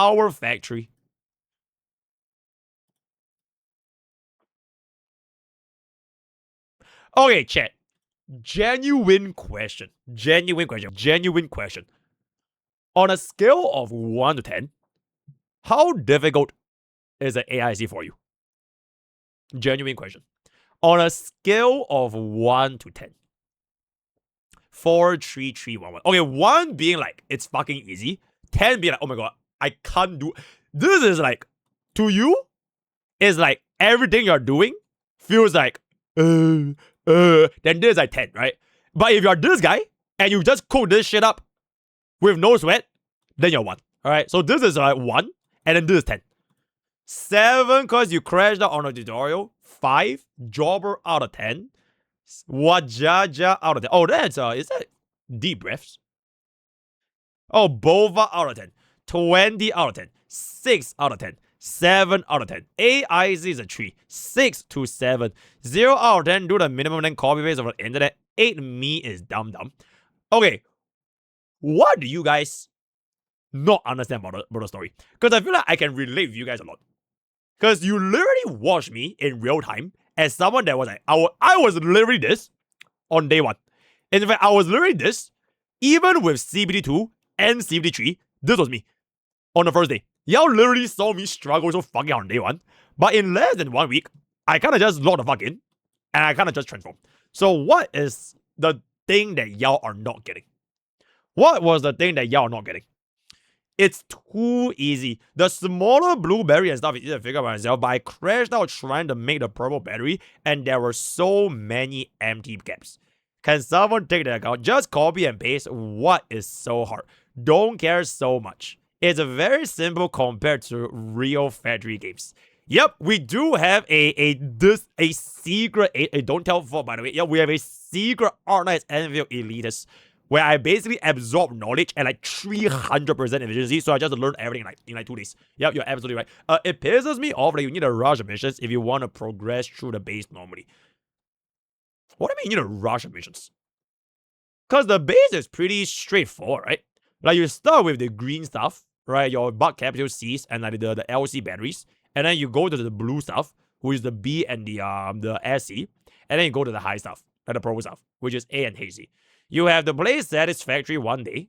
our factory. Okay, chat. Genuine question. On a scale of 1 to 10, how difficult is an AIC for you? Genuine question. On a scale of 1 to 10. 4, 3, 3, 1, 1. Okay, 1 being like, it's fucking easy. 10 being like, oh my god, I can't do. This is like, to you, it's like everything you're doing feels like, then this is like 10, right? But if you're this guy, and you just cook this shit up with no sweat, then you're 1. Alright, so this is like 1, and then this is 10. 7, because you crashed out on a tutorial. 5, jobber out of 10. Wajaja out of 10. Oh, that's, is that deep breaths? Oh, Bova out of 10. 20 out of 10. 6 out of 10. 7 out of 10. AIC is a 3. 6 to 7. 0 out of 10. Do the minimum then copy paste over the internet. 8 me is dumb. Okay. What do you guys not understand about the story? Because I feel like I can relate with you guys a lot. Because you literally watch me in real time as someone that was like, I was literally this on day 1. In fact, I was literally this even with CBD2 and CBD3. This was me on the first day. Y'all literally saw me struggle so fucking hard on day 1. But in less than 1 week, I kind of just logged the fuck in and I kind of just transformed. So what is the thing that y'all are not getting? What was the thing that y'all are not getting? It's too easy. The smaller blueberry and stuff is easy to figure out by myself, but I crashed out trying to make the purple battery, and there were so many empty gaps. Can someone take that account? Just copy and paste. What is so hard? Don't care so much. It's very simple compared to real factory games. Yep, we do have a secret, a don't tell fault, by the way. Yep, we have a secret Arknights Endfield elitist, where I basically absorb knowledge at like 300% efficiency, so I just learned everything in like 2 days. Yep, you're absolutely right. It pisses me off that you need to rush missions if you want to progress through the base normally. What do you mean you need to rush missions? Because the base is pretty straightforward, right? Like you start with the green stuff, right? Your bug capsule Cs and like the LC batteries, and then you go to the blue stuff, which is the B and the SC, and then you go to the high stuff, like the purple stuff, which is A and HC. You have to play satisfactory 1 day.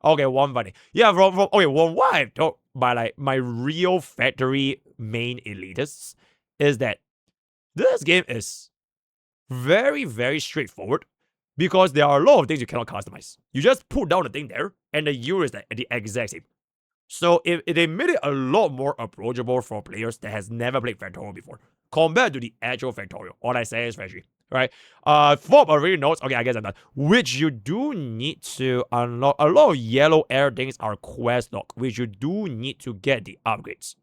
Okay, 1 day. Yeah, from what I've told by like my real factory main elitists is that this game is very, very straightforward because there are a lot of things you cannot customize. You just put down the thing there, and the yield is the exact same. So they made it a lot more approachable for players that has never played Factorial before, compared to the actual Factorial, or like Satisfactory, right? Fob already notes, okay, I guess I'm done, which you do need to unlock. A lot of yellow air things are quest lock, which you do need to get the upgrades.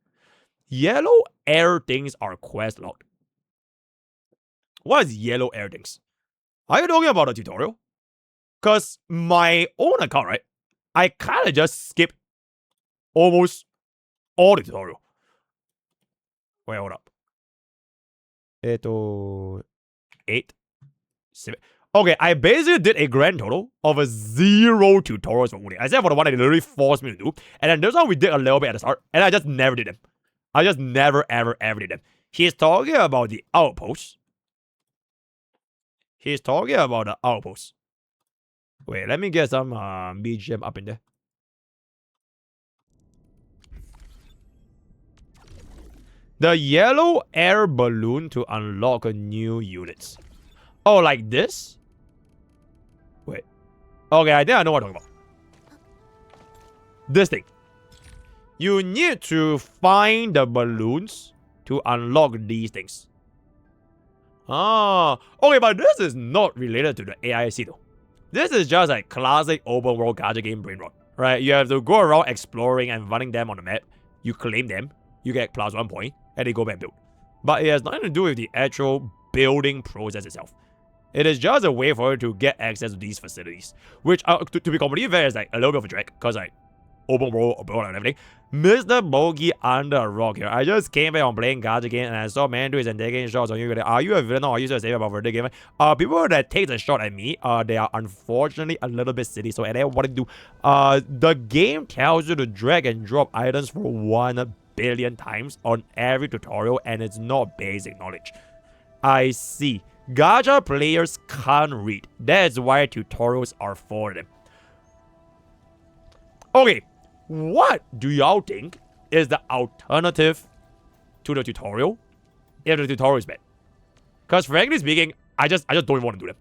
Yellow air things are quest locked. What is yellow air things? Are you talking about a tutorial? Because my own account, right? I kind of just skip almost all the tutorial. Wait, hold up. 8, 7. Okay, I basically did a grand total of 0 tutorials for Wuthering. Except for the one that they literally forced me to do. And then this one we did a little bit at the start, and I just never did them. I just never, ever did them. He's talking about the outposts. He's talking about the outposts. Wait, let me get some BGM up in there. The yellow air balloon to unlock new units. Oh, like this? Wait. Okay, I think I know what I'm talking about. This thing. You need to find the balloons to unlock these things. Ah, okay, but this is not related to the AIC though. This is just like classic open world gacha game brain rot, right? You have to go around exploring and running them on the map. You claim them, you get +1 point, and they go back and build. But it has nothing to do with the actual building process itself. It is just a way for you to get access to these facilities, which, to be completely fair, is like a little bit of a drag, because like, open world and everything. MrPokke under a rock here. I just came back on playing Gacha again and I saw man and taking shots on you. Are you a villain or are you just safe about the game? People that take the shot at me, they are unfortunately a little bit silly. So, and then what to do? The game tells you to drag and drop items for 1 billion times on every tutorial, and it's not basic knowledge. I see. Gacha players can't read. That's why tutorials are for them. Okay. What do y'all think is the alternative to the tutorial if the tutorial is bad? Because frankly speaking, I just don't want to do them,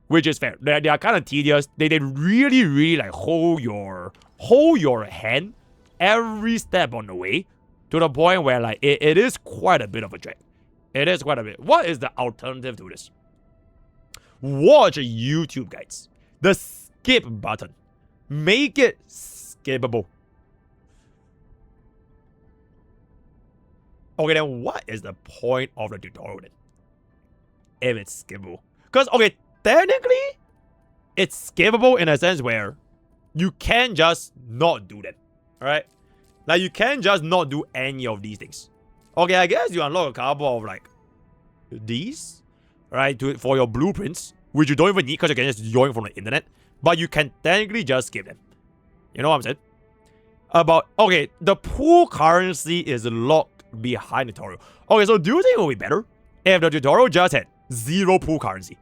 which is fair. They are kind of tedious. They really like hold your hand every step on the way to the point where like it is quite a bit of a drag. It is quite a bit. What is the alternative to this? Watch YouTube guides. The skip button. Make it skippable. Okay, then what is the point of the tutorial then? If it's skippable. Because, okay, technically, it's skippable in a sense where you can just not do them. Alright? Like, you can just not do any of these things. Okay, I guess you unlock a couple of, like, these. Right? For your blueprints. Which you don't even need because you can just join from the internet. But you can technically just skip them. You know what I'm saying? Okay, the pool currency is locked behind the tutorial. Okay, so do you think it would be better if the tutorial just had 0 pool currency?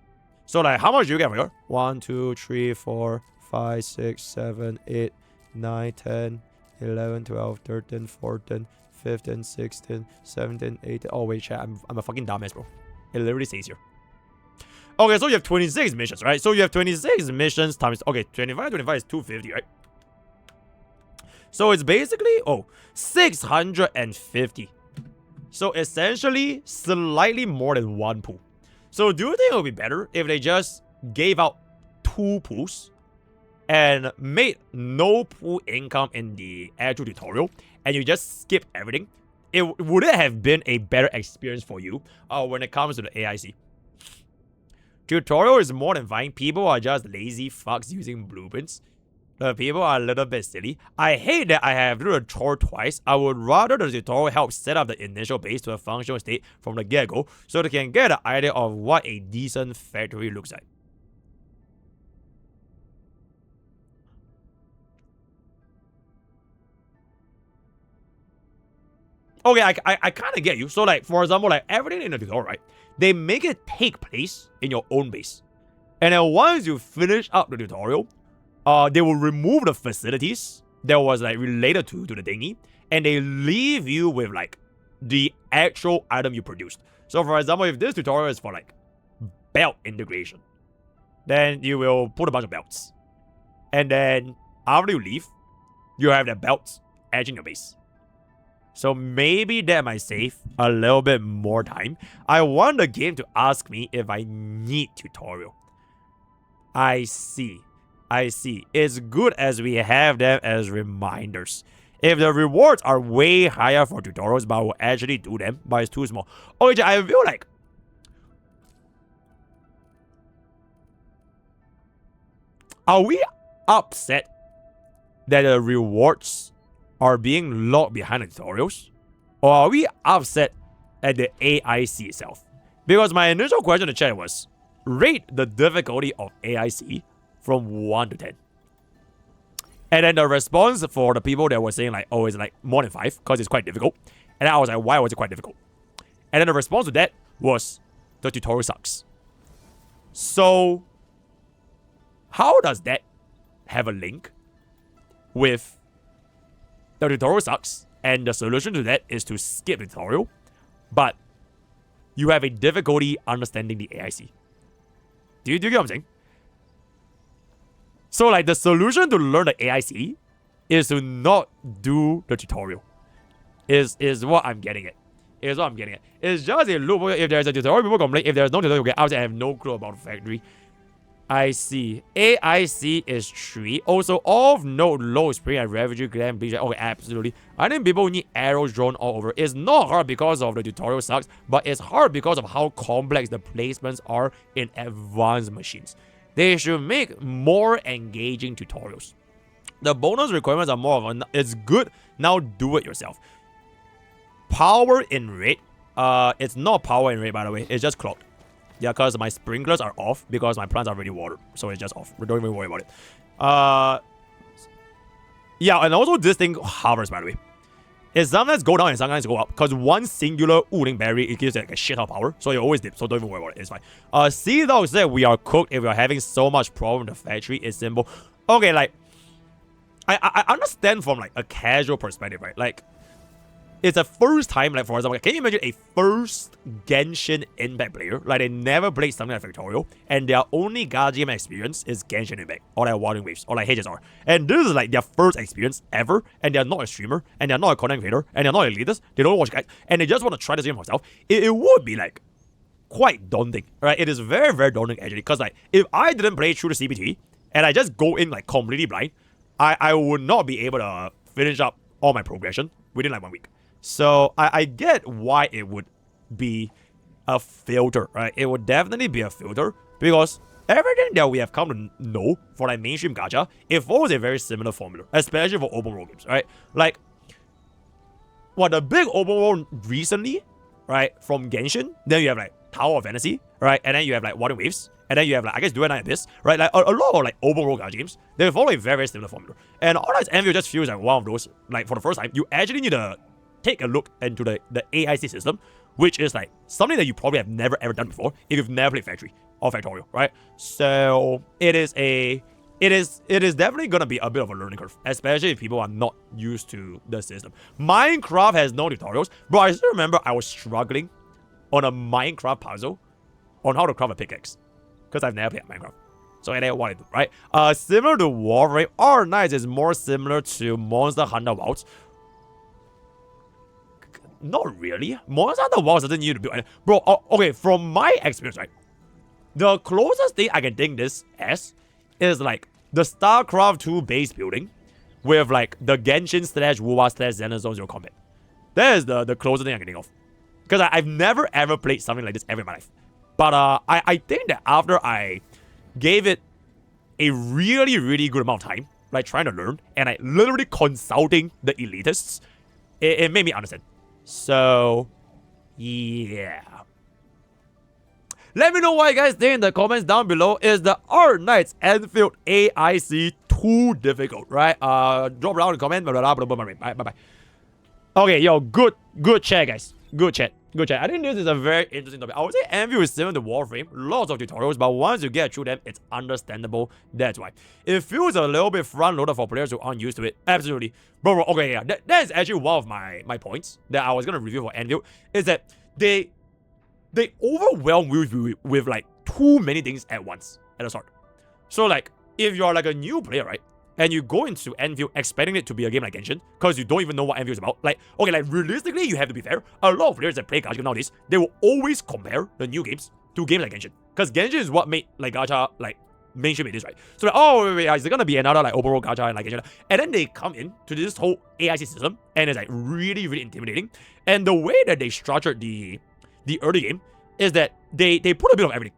So like, how much do you get for your 1, 2, 3, 4, 5, 6, 7, 8, 9, 10, 11, 12, 13, 14, 15, 16, 17, 18. Oh wait, chat, I'm a fucking dumbass, bro. It literally says here. Okay, so you have 26 missions, right? So you have 26 missions times, okay, 25 is 250, right? So it's basically, 650. So essentially, slightly more than 1 pool. So do you think it would be better if they just gave out 2 pools and made no pool income in the actual tutorial and you just skip everything? Would it have been a better experience for you when it comes to the AIC? Tutorial is more than fine. People are just lazy fucks using blueprints. The people are a little bit silly. I hate that I have to do the chore twice. I would rather the tutorial help set up the initial base to a functional state from the get-go so they can get an idea of what a decent factory looks like. Okay, I kind of get you. So like, for example, like everything in the tutorial, right? They make it take place in your own base. And then once you finish up the tutorial, they will remove the facilities that was like related to the thingy, and they leave you with like the actual item you produced. So for example, if this tutorial is for like belt integration, then you will put a bunch of belts. And then after you leave, you have the belts edging your base. So maybe that might save a little bit more time. I want the game to ask me if I need tutorial. I see. It's good as we have them as reminders. If the rewards are way higher for tutorials, but I will actually do them, but it's too small. Okay, I feel like... Are we upset that the rewards are being locked behind the tutorials? Or are we upset at the AIC itself? Because my initial question in the chat was, rate the difficulty of AIC from 1 to 10. And then the response for the people that were saying like, oh, it's like more than 5 because it's quite difficult. And then I was like, why was it quite difficult? And then the response to that was, the tutorial sucks. So, how does that have a link with the tutorial sucks and the solution to that is to skip the tutorial, but you have a difficulty understanding the AIC? Do you get what I'm saying? So like the solution to learn the AIC is to not do the tutorial. Is what I'm getting at. It's just a loop. If there's a tutorial, people complain. If there's no tutorial, okay, I have no clue about the factory. I see. AIC is 3. Also, off-node low spring and refugee gland bleach. Okay, absolutely. I think people need arrows drawn all over. It's not hard because of the tutorial sucks, but it's hard because of how complex the placements are in advanced machines. They should make more engaging tutorials. The bonus requirements are more of a, it's good, now do it yourself. Power in rate, it's not power in rate by the way, it's just clogged. Yeah, because my sprinklers are off because my plants are already watered, so it's just off. Don't even worry about it. Yeah, and also this thing hovers by the way. It sometimes go down and sometimes go up, because one singular Wuthering berry, it gives like a shit ton of power, so it always dips, so don't even worry about it, it's fine. Sea Dog said we are cooked if we are having so much problem with the factory, it's simple. Okay, like, I understand from like a casual perspective, right? Like, it's a first time, like for example, can you imagine a first Genshin Impact player? Like they never played something like Factorial, and their only Gacha game experience is Genshin Impact, or like Wuthering Waves, or like HSR. And this is like their first experience ever, and they're not a streamer, and they're not a content creator, and they're not elitists, they don't watch guys, and they just want to try this game for themselves. It would be like quite daunting, right? It is very, very daunting actually, because like if I didn't play through the CPT, and I just go in like completely blind, I would not be able to finish up all my progression within like 1 week. So I get why it would be a filter, right? It would definitely be a filter because everything that we have come to know for like mainstream gacha, it follows a very similar formula, especially for open world games, right? Like, what the big open world recently, right? From Genshin, then you have like Tower of Fantasy, right? And then you have like Wuthering Waves, and then you have like, I guess, Duel 9 Abyss, right? Like a lot of like open world gacha games, they follow a very, very similar formula. And Arknights Endfield just feels like one of those, like for the first time, you actually need to take a look into the AIC system, which is like something that you probably have never ever done before if you've never played Factory or Factorial, right? So it is definitely gonna be a bit of a learning curve, especially if people are not used to the system. Minecraft has no tutorials, but I still remember I was struggling on a Minecraft puzzle on how to craft a pickaxe because I've never played Minecraft. So I didn't want to do, right? Similar to Wuthering, Arknights is more similar to Monster Hunter Wilds. Not really. Monster Hunter Wilds doesn't need to build. Bro, okay, from my experience, right? The closest thing I can think this as is like the StarCraft 2 base building with like the Genshin / WoWa / Zenless Zone Zero combat. That is the closest thing I can think of. Because I've never ever played something like this ever in my life. But I think that after I gave it a really, really good amount of time, like trying to learn, and I literally consulting the elitists, it made me understand. So, yeah. Let me know what you guys think in the comments down below. Is the Arknights Endfield AIC too difficult, right? Drop down in the comment. Bye. Okay, yo, good chat, guys. Good chat. I think this is a very interesting topic. I would say Endfield is similar to Warframe. Lots of tutorials, but once you get through them, it's understandable. That's why. It feels a little bit front-loaded for players who aren't used to it. Absolutely. Bro, okay, yeah. That is actually one of my points that I was going to review for Endfield, is that they overwhelm you with like too many things at once at the start. So like, if you're like a new player, right? And you go into Endfield expecting it to be a game like Genshin, because you don't even know what Endfield is about. Like, okay, like realistically, you have to be fair. A lot of players that play Gacha nowadays, they will always compare the new games to games like Genshin. Because Genshin is what made like Gacha like mainstream it is, right? So like, oh wait, is it gonna be another like overall Gacha and like Genshin? And then they come in to this whole AIC system, and it's like really, really intimidating. And the way that they structured the early game is that they put a bit of everything.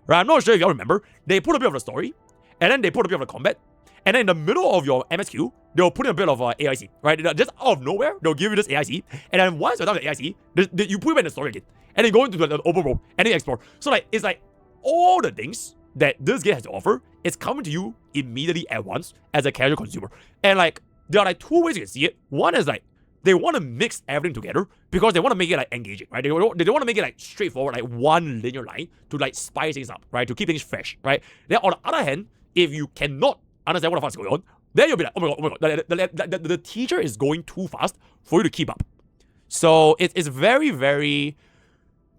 Right? I'm not sure if y'all remember. They put a bit of the story, and then they put a bit of the combat. And then in the middle of your MSQ, they'll put in a bit of AIC, right? Just out of nowhere, they'll give you this AIC. And then once you're done with the AIC, you put it in the story again. And then go into the open world, and then explore. So like, it's like all the things that this game has to offer is coming to you immediately at once as a casual consumer. And like, there are like two ways you can see it. One is like, they want to mix everything together because they want to make it like engaging, right? They don't want to make it like straightforward, like one linear line to like spice things up, right? To keep things fresh, right? Then on the other hand, if you cannot understand what the fuck is going on, then you'll be like, oh my god, the teacher is going too fast for you to keep up. So it's very, very,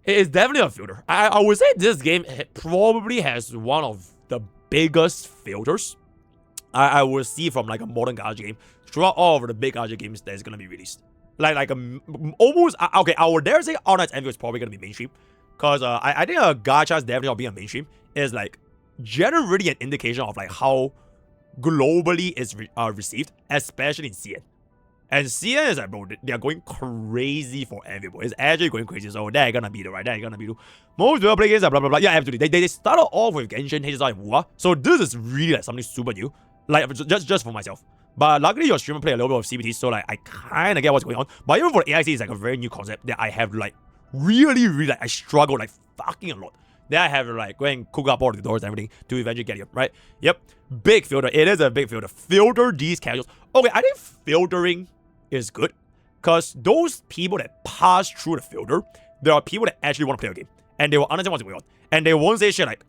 it's definitely a filter. I would say this game probably has one of the biggest filters I would see from like a modern Gacha game throughout all of the big Gacha games that is gonna be released. Like almost, okay, I would dare say Arknights Endfield is probably gonna be mainstream, because I think Gacha's definitely not being a mainstream is like generally an indication of like how globally is received, especially in CN. And CN is like, bro, they are going crazy for Endfield. It's actually going crazy. So they're gonna be the right. They're gonna be the most people play games. Blah blah blah. Yeah, absolutely. They started off with Genshin, HSR, and WoWa. So this is really like something super new. Like just for myself. But luckily your streamer play a little bit of CBT, so like I kind of get what's going on. But even for the AIC, it's like a very new concept that I have like really like I struggle like fucking a lot. Then I have to like go and cook up all the doors and everything to eventually get here, right? Yep. Big filter. It is a big filter. Filter these casuals. Okay, I think filtering is good. Because those people that pass through the filter, there are people that actually want to play a game. And they will understand what's going on. And they won't say shit like,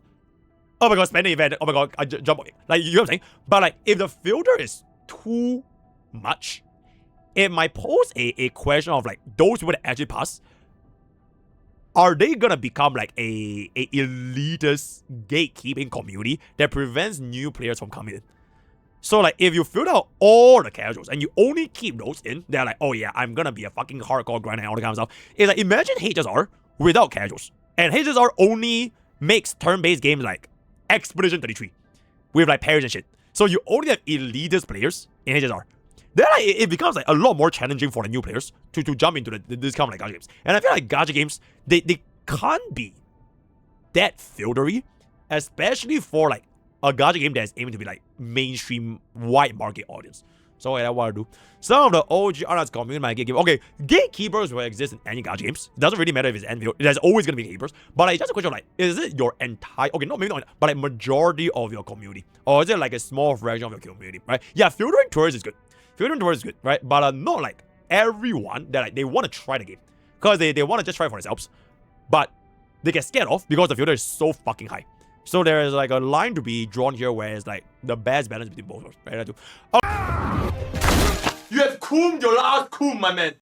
oh my god, spending event, oh my god, I jump on it. Like, you know what I'm saying? But like, if the filter is too much, it might pose a question of like, those people that actually pass, are they gonna become like a elitist gatekeeping community that prevents new players from coming in? So like if you filter out all the casuals and you only keep those in, they're like, oh yeah, I'm gonna be a fucking hardcore grinder and all that kind of stuff. It's like imagine HSR without casuals. And HSR only makes turn-based games like Expedition 33 with like parries and shit. So you only have elitist players in HSR. Then like, it becomes like a lot more challenging for the new players to jump into this kind of like gacha games. And I feel like gacha games, they can't be that filtery, especially for like a gacha game that's aiming to be like mainstream wide market audience. So what I want to do. Some of the OG Arknights community might gatekeep. Okay, gatekeepers will exist in any gacha games. It doesn't really matter if it's Endfield. There's always gonna be gatekeepers. But like, it's just a question of like, is it your entire no, maybe not, but like majority of your community? Or is it like a small fraction of your community, right? Yeah, filtering tourists is good. Filtering tourists is good, right? But not like everyone that like they want to try the game. Because they want to just try it for themselves. But they get scared off because the filter is so fucking high. So there is like a line to be drawn here where it's like the best balance between both of us, right? You have coomed your last coom, my man.